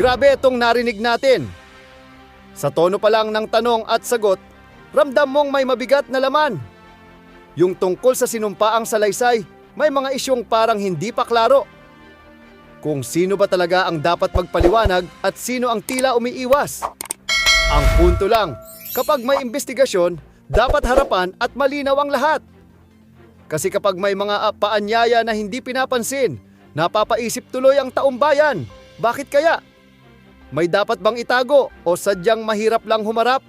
Grabe itong narinig natin. Sa tono pa lang ng tanong at sagot, ramdam mong may mabigat na laman. Yung tungkol sa sinumpaang salaysay, may mga isyong parang hindi pa klaro. Kung sino ba talaga ang dapat magpaliwanag at sino ang tila umiiwas. Ang punto lang, kapag may investigasyon, dapat harapan at malinaw ang lahat. Kasi kapag may mga paanyaya na hindi pinapansin, napapaisip tuloy ang taumbayan. Bakit kaya? May dapat bang itago o sadyang mahirap lang humarap?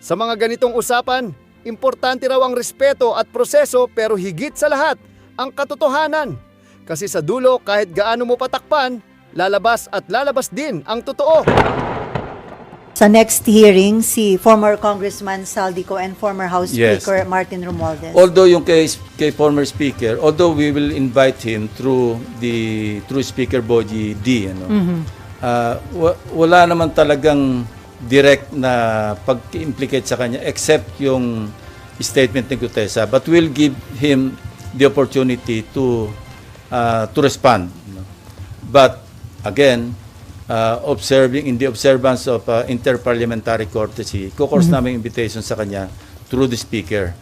Sa mga ganitong usapan, importante raw ang respeto at proseso pero higit sa lahat, ang katotohanan. Kasi sa dulo kahit gaano mo patakpan, lalabas at lalabas din ang totoo. Sa next hearing, si former Congressman Saldico and former House Yes. Speaker Martin Romualdez. Although yung kay former speaker, although we will invite him through Speaker Boji D, wala naman talagang direct na pag-implicate sa kanya except yung statement ni Gutesa, but we'll give him the opportunity to respond. But again, observing in the observance of interparliamentary courtesy, kukors namin invitation sa kanya through the speaker.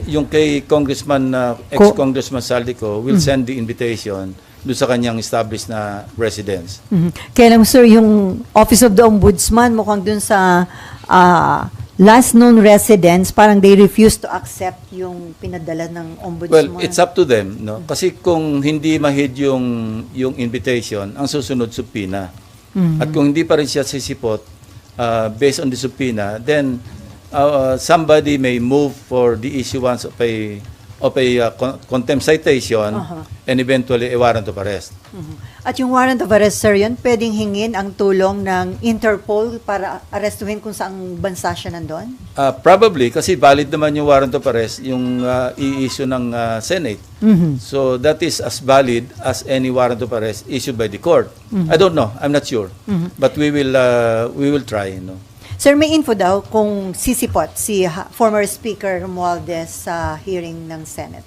Yung kay Congressman, ex-Congressman Saldico will send the invitation doon sa kanyang established na residence. Kaya lang sir, yung Office of the Ombudsman, mukhang dun sa last known residents, parang they refuse to accept yung pinadala ng Ombudsman. Well, it's up to them, no? Kasi kung hindi mahid yung invitation, ang susunod subpoena. At kung hindi pa rin siya sisipot based on the subpoena, then somebody may move for the issuance of a contempt citation and eventually a warrant of arrest. At yung warrant of arrest, sir, yun, pwedeng hingin ang tulong ng Interpol para arestuhin kung saang bansa siya nandun? Probably, kasi valid naman yung warrant of arrest, yung i-issue ng Senate. So that is as valid as any warrant of arrest issued by the court. I don't know, I'm not sure. But we will try, no? Sir, may info daw kung sisipot si former Speaker Romualdez sa hearing ng Senate.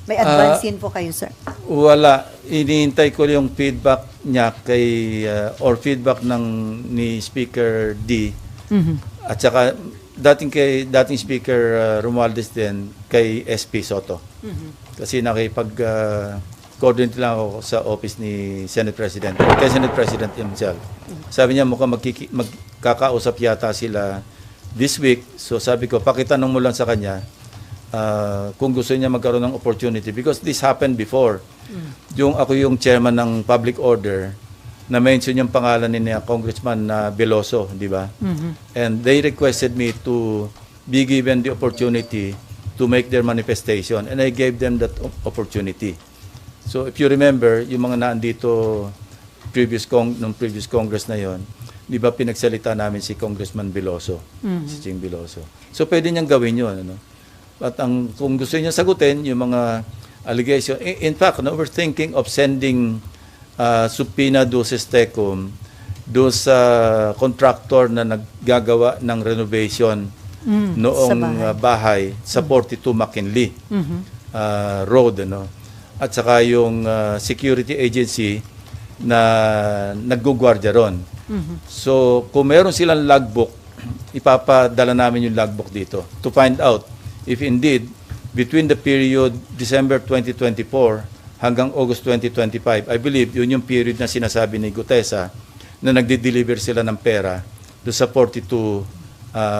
May advance info kayo, sir? Wala. Iniintay ko yung feedback niya or feedback ni Speaker D. At saka dating Speaker Romualdez din kay SP Soto. Kasi nakipag-coordinate lang ako sa office ni Senate President, kay Senate President himself. Sabi niya mukhang magkakausap yata sila this week. So sabi ko, pakitanong mo lang sa kanya kung gusto niya magkaroon ng opportunity, because this happened before. Ako yung chairman ng public order, na mention yung pangalan ni Congressman Veloso, di ba? And they requested me to be given the opportunity to make their manifestation, and I gave them that opportunity. So if you remember, yung mga naandito previous Congress na yon, di ba pinagsalita namin si Congressman Veloso, si Ching Veloso. So pwede niyang gawin yun, ano? At kung gusto niya sagutin yung mga allegation, in fact, we're thinking of sending subpoena duces tecum do sa contractor na naggagawa ng renovation noong bahay sa 42 McKinley Road, ano? At saka yung security agency na naggugwardya ron. So, kung meron silang logbook, ipapadala namin yung logbook dito to find out if indeed, between the period December 2024 hanggang August 2025, I believe yun yung period na sinasabi ni Gutesa na nagde-deliver sila ng pera doon sa 42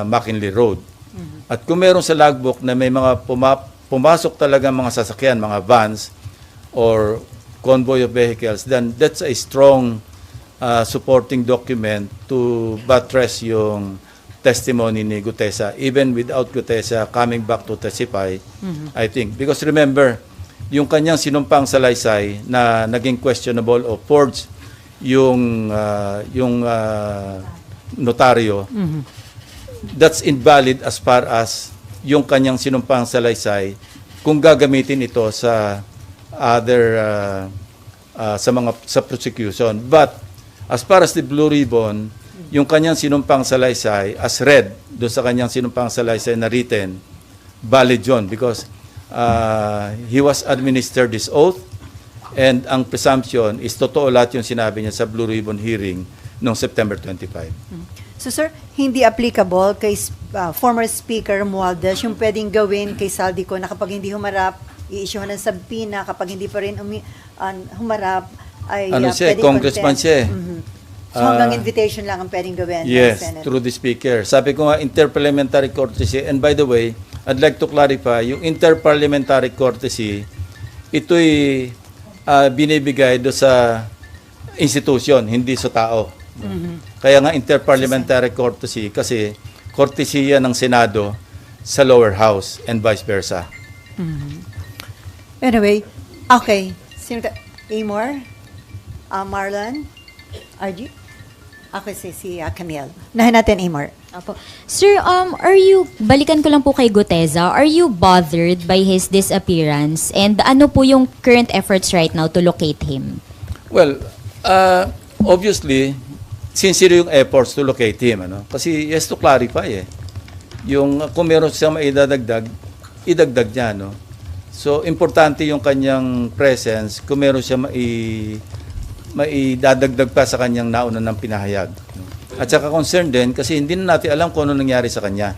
McKinley Road. At kung meron sa logbook na may mga pumasok talaga mga sasakyan, mga vans, or convoy of vehicles, then that's a strong supporting document to buttress yung testimony ni Gutesa, even without Gutesa coming back to testify, I think. Because remember, yung kanyang sinumpang salaysay na naging questionable o forged yung notaryo, that's invalid as far as yung kanyang sinumpang salaysay kung gagamitin ito sa other sa prosecution. But as far as the Blue Ribbon, yung kanyang sinumpang salaysay as read doon sa kanyang sinumpang salaysay na written, valid yun because he was administered this oath And ang presumption is totoo lahat yung sinabi niya sa Blue Ribbon hearing noong September 25. So sir, hindi applicable kay former Speaker Romualdez yung pwedeng gawin kay Saldico na kapag hindi humarap, i-issue ng sabpina, kapag hindi pa rin humarap, ay Ano siya, pwedeng congressman contempt. siya eh. So hanggang invitation lang ang pwedeng gawin ng Yes, Senate. through the Speaker. Sabi ko nga, interparliamentary courtesy. And by the way, I'd like to clarify, yung interparliamentary courtesy, ito'y binibigay do sa institution, hindi sa tao. Kaya nga interparliamentary courtesy kasi courtesy yan ng Senado sa lower house and vice versa. Anyway, okay. Amor? Marlon? RG? Okay, si Camille. Nahin natin, Amor. Apo. Sir, balikan ko lang po kay Guteza. Are you bothered by his disappearance? And ano po yung current efforts right now to locate him? Well, obviously, sincere yung efforts to locate him. Ano? Kasi he has to clarify eh. Yung kung meron siyang maidadagdag, idagdag niya. No? So, importante yung kanyang presence kung meron siya maidadagdag pa sa kanyang nauna ng pinahayag. No? At saka concerned din kasi hindi na natin alam kung ano nangyari sa kanya.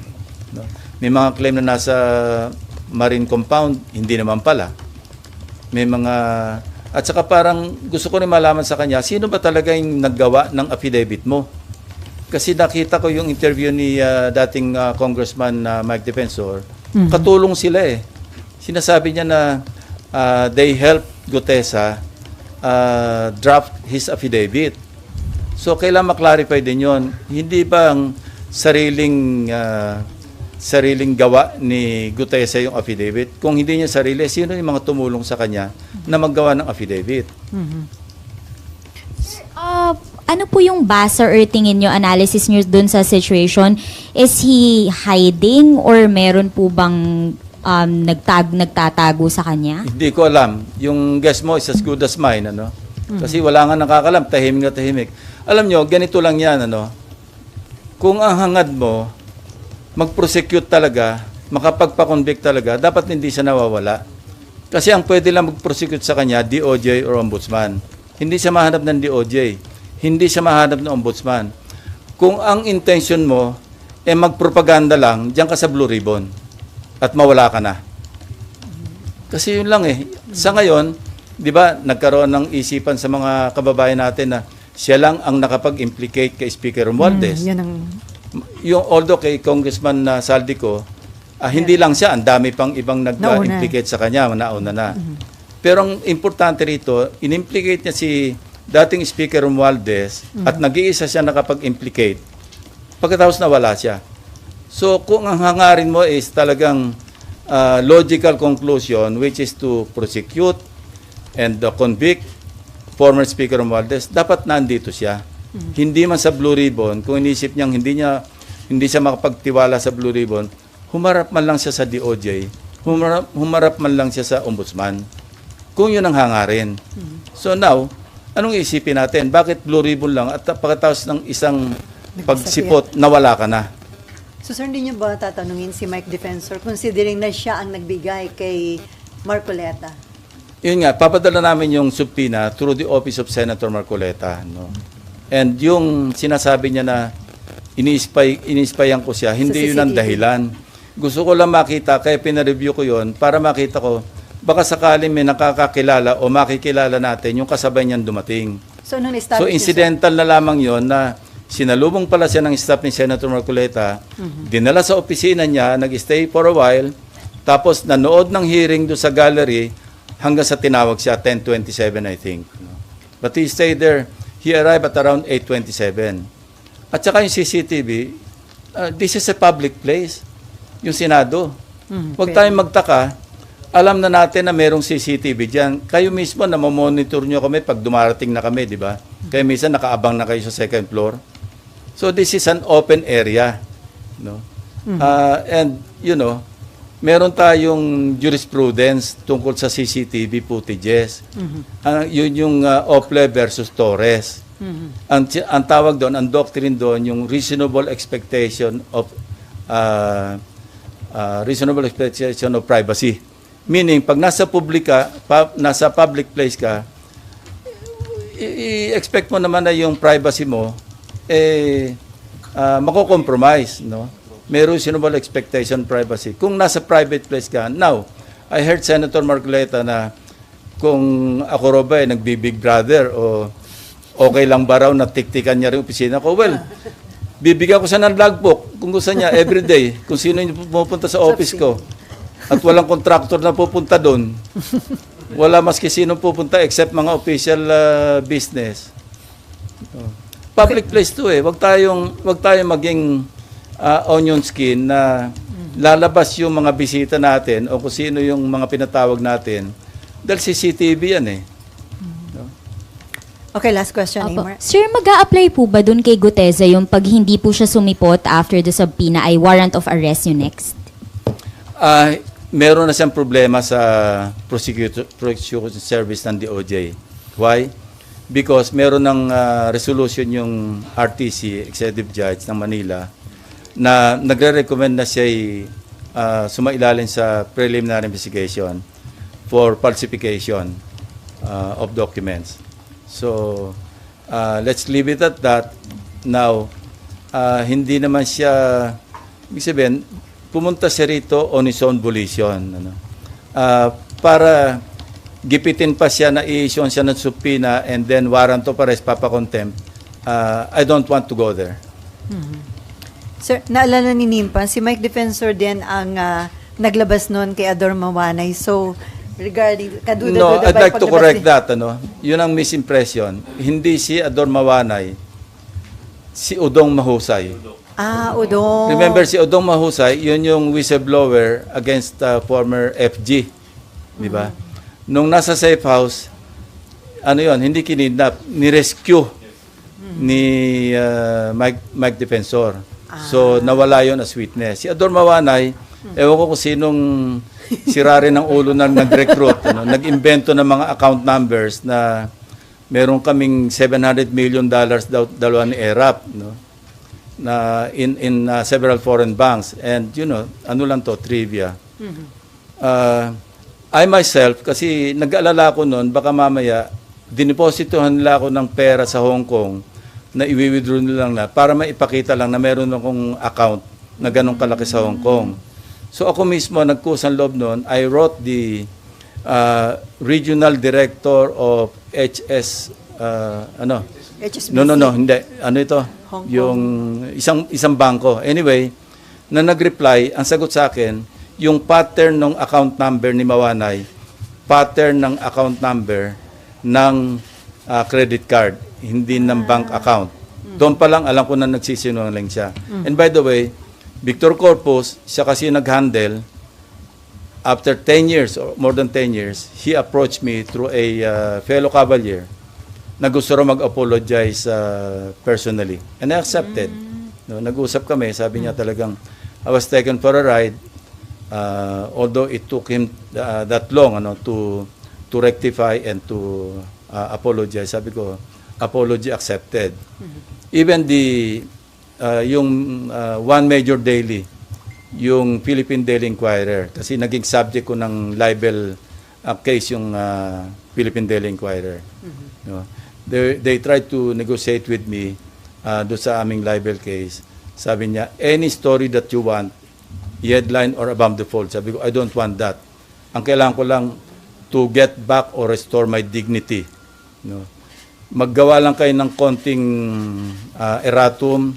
No? May mga claim na nasa marine compound, hindi naman pala. May mga... At saka parang gusto ko rin malaman sa kanya, sino ba talaga yung naggawa ng affidavit mo? Kasi nakita ko yung interview ni dating Congressman Mike Defensor, katulong sila eh. Sinasabi niya na they helped Gutesa draft his affidavit. So, kailangan maklarify din yun. Hindi ba ang sariling gawa ni Gutesa yung affidavit? Kung hindi niya sarili, sino yung mga tumulong sa kanya na maggawa ng affidavit? Ano po yung basa or tingin nyo, analysis nyo dun sa situation? Is he hiding or meron po bang nagtatago sa kanya? Hindi ko alam. Yung guess mo is as good as mine, ano? Kasi wala nga nakakalam, tahimik na tahimik. Alam nyo, ganito lang yan, ano? Kung ang hangad mo, mag-prosecute talaga, makapagpa-convict talaga, dapat hindi siya nawawala. Kasi ang pwede lang mag-prosecute sa kanya, DOJ or Ombudsman. Hindi siya mahanap ng DOJ. Hindi siya mahanap ng Ombudsman. Kung ang intention mo, magpropaganda lang, diyan ka sa Blue Ribbon. At mawala ka na. Kasi yun lang eh. Sa ngayon, di ba, nagkaroon ng isipan sa mga kababayan natin na siya lang ang nakapag-implicate kay Speaker Romualdez. Yan ang... Yung although kay Congressman Saldico, hindi lang siya, ang dami pang ibang nag-implicate sa kanya, nauna na. Pero ang importante rito, in-implicate niya si dating Speaker Romualdez at nag-iisa siya nakapag-implicate. Pagkatapos nawala siya. So kung ang hangarin mo is talagang logical conclusion, which is to prosecute and convict former Speaker Romualdez, dapat nandito siya. Hindi man sa Blue Ribbon, kung inisip niyang hindi siya makapagtiwala sa Blue Ribbon, humarap man lang siya sa DOJ, humarap man lang siya sa Ombudsman. Kung yun ang hangarin. So now, anong isipin natin? Bakit Blue Ribbon lang at pagkatapos ng isang pagsipot, nawala ka na? So sir, hindi niyo ba tatanungin si Mike Defensor considering na siya ang nagbigay kay Marcoleta? Yun nga, papadala namin yung subpoena through the office of Senator Marcoleta. No? And yung sinasabi niya na iniispayan ko siya, hindi yun ang CCTV. dahilan. Gusto ko lang makita, kaya pinareview ko yun, para makita ko, baka sakaling may nakakakilala o makikilala natin yung kasabay niyan dumating. So nung So incidental na lamang yon na sinalubong pala siya ng staff ni Senator Marcoleta, dinala sa opisina niya, nag-stay for a while, tapos nanood ng hearing doon sa gallery hanggang sa tinawag siya, 10:27 I think. But he stayed there. He arrived at around 8:27. At saka yung CCTV, this is a public place, yung Senado. Huwag tayong magtaka, alam na natin na merong CCTV dyan. Kayo mismo na mamonitor nyo kami pag dumarating na kami, di ba? Kaya minsan nakaabang na kayo sa second floor. So this is an open area. No? And, you know, meron tayong jurisprudence tungkol sa CCTV footages. Yun yung Ople versus Torres. Ang tawag doon, ang doctrine doon, yung reasonable expectation of privacy. Meaning, pag nasa nasa public place ka, i-expect mo naman na yung privacy mo, mako-compromise, no? Meron reasonable expectation privacy. Kung nasa private place ka, now, I heard Senator Marcoleta na kung ako raw ba nagbi-Big Brother o okay lang ba raw na tiktikan niya rin opisina ko? Well, bibigyan ko siya ng logbook kung gusto niya everyday, kung sino yung pupunta sa office ko. At walang contractor na pupunta doon. Wala maski sino pupunta except mga official business. Public place to eh. Wag tayong maging onion skin na lalabas yung mga bisita natin o kung sino yung mga pinatawag natin. Dahil CCTV yan eh. Okay, last question, Opo. Neymar. Sir, mag-a-apply po ba dun kay Guteza yung pag hindi po siya sumipot after the subpoena ay warrant of arrest yung next? Meron na siyang problema sa prosecution service ng DOJ. Why? Because meron ng resolution yung RTC, Executive Judge ng Manila, na nagre-recommend na siya sumailalim sa preliminary investigation for falsification of documents. So, let's leave it at that. Now, hindi naman siya, ibig sabihin, pumunta siya rito on his own volition. Ano? Para gipitin pa siya na i-issue siya ng subpoena and then warrant of arrest, papakontempt. I don't want to go there. Sir, naalala ni Nimpa, si Mike Defensor din ang naglabas noon kay Ador Mawanay. So, regarding kaduda-duda No, I'd ba like to paglabas correct ni- that. Ano? Yun ang misimpression. Hindi si Ador Mawanay, si Udong Mahusay. Udong. Remember, si Udong Mahusay, yun yung whistleblower against former FG. Di ba? Nung nasa safe house, ano yun, hindi kinidnap, ni-rescue ni Mike Defensor. So, nawala yun as witness. Si Ador Mawanay, ewan ko kung sinong sirari ng ulo na nag-recruit, ano, nag-invento ng mga account numbers na meron kaming $700 million daw dalawa ni ERAP, no? Na in several foreign banks. And, you know, ano lang to, trivia. I myself, kasi nag-aalala ko noon, baka mamaya, dinipositohan nila ako ng pera sa Hong Kong na i-withdraw nila lang na para maipakita lang na meron akong account na ganong kalaki sa Hong Kong. So ako mismo, nagkusang loob noon, I wrote the regional director of HSBC. No, hindi. Ano ito? Hong Kong. Yung isang bangko. Anyway, na nag-reply, ang sagot sa akin, yung pattern ng account number ni Mawanay, pattern ng account number ng credit card, hindi ng bank account. Doon pa lang alam ko na nagsisinungaling siya. And by the way, Victor Corpus, siya kasi nag-handle, after 10 years or more than 10 years, he approached me through a fellow cavalier na gusto raw mag-apologize personally. And I accepted. No, nag-usap kami, sabi niya talagang, I was taken for a ride, although it took him that long to rectify and to apologize. Sabi ko, apology accepted. Even yung one major daily, yung Philippine Daily Inquirer, kasi naging subject ko ng libel case yung Philippine Daily Inquirer. No? They tried to negotiate with me doon sa aming libel case. Sabi niya, any story that you want, headline or above the fold. Sabi ko, I don't want that. Ang kailangan ko lang to get back or restore my dignity. No? Maggawa lang kayo ng konting erratum,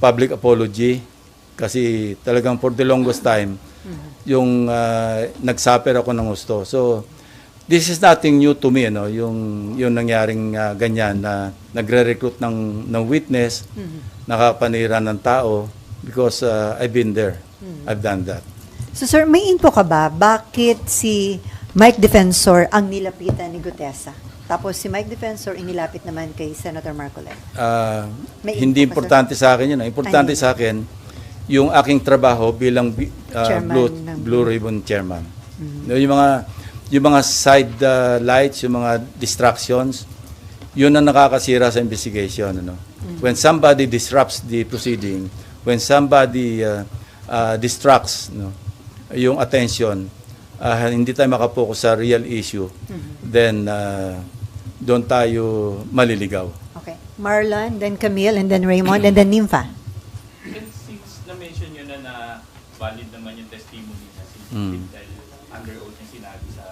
public apology, kasi talagang for the longest time, yung nagsuffer ako ng gusto. So, this is nothing new to me, no? Yung nangyaring ganyan na nagre-recruit ng witness, nakapanira ng tao, because I've been there. I've done that. So sir, may info ka ba? Bakit si Mike Defensor ang nilapitan ni Gutesa? Tapos si Mike Defensor inilapit naman kay Senator Marcoleta. May Hindi info ka, importante sa akin yun. Importante sa akin, yung aking trabaho bilang Chairman Blue Ribbon Chairman. Yung mga side lights, yung mga distractions, yun ang nakakasira sa investigation. Ano? When somebody disrupts the proceeding, when somebody distracts yung attention, hindi tayo makapokus sa real issue, then doon tayo maliligaw. Okay. Marlon, then Camille, and then Raymond, and then Nympha. And since na-mention nyo na valid naman yung testimony na si dahil under oath yung sinabi sa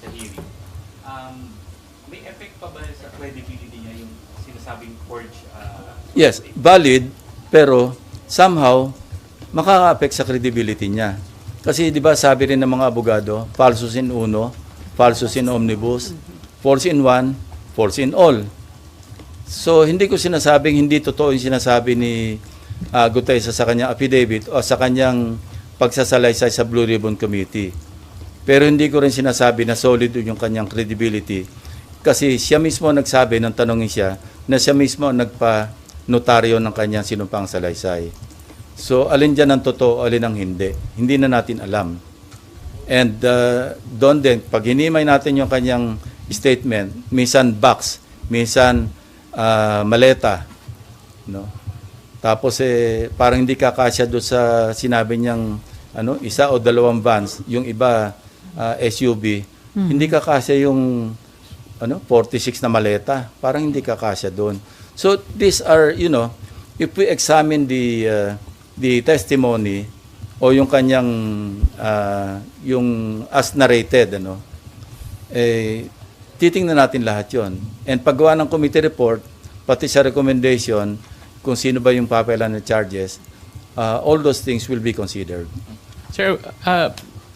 hearing, may effect pa ba sa credibility niya yung sinasabing forge? Yes, valid, pero somehow makaka-affect sa credibility niya. Kasi 'di ba sabi rin ng mga abogado, falsus in uno, falsus in omnibus, false in one, false in all. So hindi ko sinasabing hindi totoo yung sinasabi ni Gutesa sa kanyang affidavit o sa kanyang pagsasalaysay sa Blue Ribbon Committee. Pero hindi ko rin sinasabi na solid yung kanyang credibility kasi siya mismo nagsabi nang tanongin siya na siya mismo nagpa-notaryo ng kanyang sinumpang salaysay. So, alin dyan ang totoo, alin ang hindi. Hindi na natin alam. And doon din, pag hinimay natin yung kanyang statement, minsan box, minsan maleta, no? Tapos parang hindi kakasya doon sa sinabi niyang isa o dalawang vans, yung iba SUV, hindi kakasya yung 46 na maleta, parang hindi kakasya doon. So, these are, if we examine the testimony o yung kanyang yung as narrated titingnan natin lahat yon. And paggawa ng committee report pati sa recommendation kung sino ba yung papelan ng charges, all those things will be considered. Sir,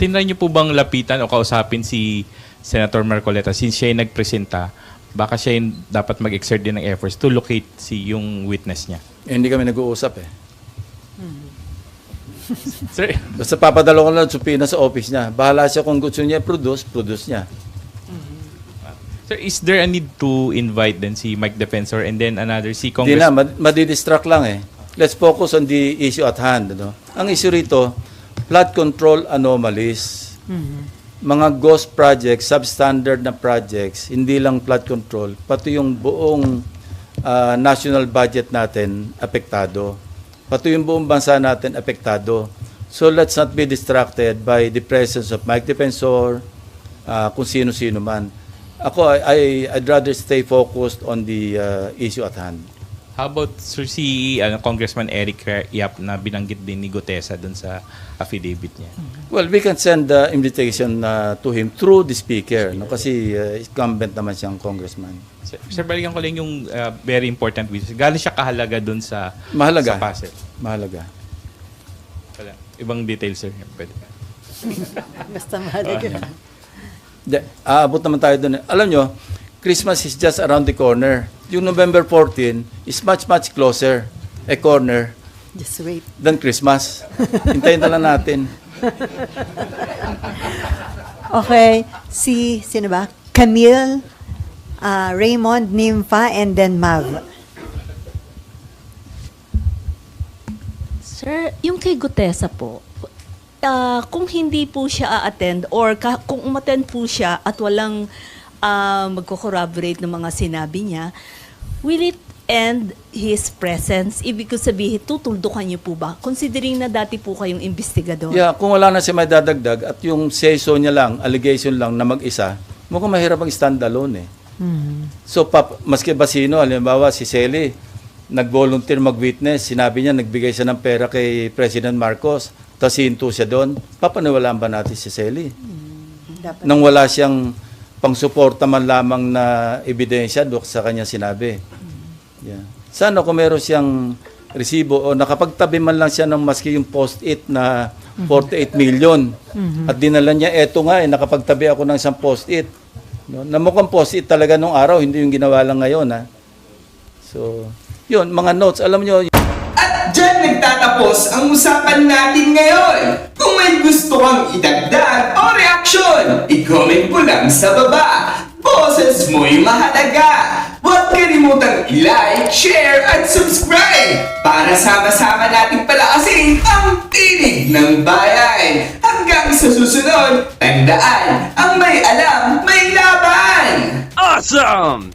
tinry niyo po bang lapitan o kausapin si Senator Marcoleta since siya yung nagpresenta? Baka siya yung dapat mag-exert din ng efforts to locate yung witness niya. Hindi kami nag-uusap Sir, Basta papadalo ko lang supina sa office niya. Bahala siya kung gusto niya produce niya. sir, is there a need to invite then si Mike Defensor and then another si Hindi Congress? na, madidistract lang Let's focus on the issue at hand. Ang issue rito, flood control anomalies. Mga ghost projects, substandard na projects, hindi lang flood control, pati yung buong national budget natin apektado. Pati yung buong bansa natin apektado. So let's not be distracted by the presence of Mike Defensor, kung sino-sino man. Ako, I'd rather stay focused on the issue at hand. How about sir, si Congressman Eric Yap na binanggit din ni Gutesa dun sa affidavit niya? Well, we can send the invitation to him through the speaker, kasi incumbent naman siyang congressman. Sir, balikan ko lang yung very important witness. Gaano siya kahalaga dun sa Mahalaga. sa puzzle? Mahalaga. Wala. Ibang details, sir. Pwede. Basta mahalaga. Aabot naman tayo doon. Alam nyo, Christmas is just around the corner. Yung November 14 is much, much closer a corner Just wait. than Christmas. Hintayin na lang natin. Okay. Sino ba? Camille, Raymond, Nympha, and then Mav. Sir, yung kay Gutesa po, kung hindi po siya a-attend or kung umattend po siya at walang magko-corroborate ng mga sinabi niya, will it end his presence? Ibig ko sabihin, tutuldukan niyo po ba? Considering na dati po kayong investigador. Yeah, kung wala na siya may dadagdag at yung say-so niya lang, allegation lang na mag-isa, mukhang mahirap ang stand-alone So, maski ba sino, halimbawa si Sally, nag-volunteer mag-witness, sinabi niya, nagbigay siya ng pera kay President Marcos, tapos hinto siya doon, papaniwalaan ba natin si Sally? Dapat. Nang wala siyang pang-suporta man lamang na ebidensya doon sa kanya sinabi. Yeah. Sana kung meron siyang resibo o nakapagtabi man lang siya ng maski yung post-it na 48 million at dinala niya, eto nga nakapagtabi ako ng isang post-it. No? Na mukhang post-it talaga nung araw, hindi yung ginawa lang ngayon. So, yun, mga notes, alam nyo. At dyan nagtatapos ang usapan natin ngayon. Kung may gusto kang idagdag o reaksyon, i-comment mo lang sa baba. Boses mo'y mahalaga. Huwag kalimutang i-like, share, at subscribe para sama-sama nating palakasin ang tinig ng bayan. Hanggang sa susunod, tandaan, ang may alam, may laban! Awesome!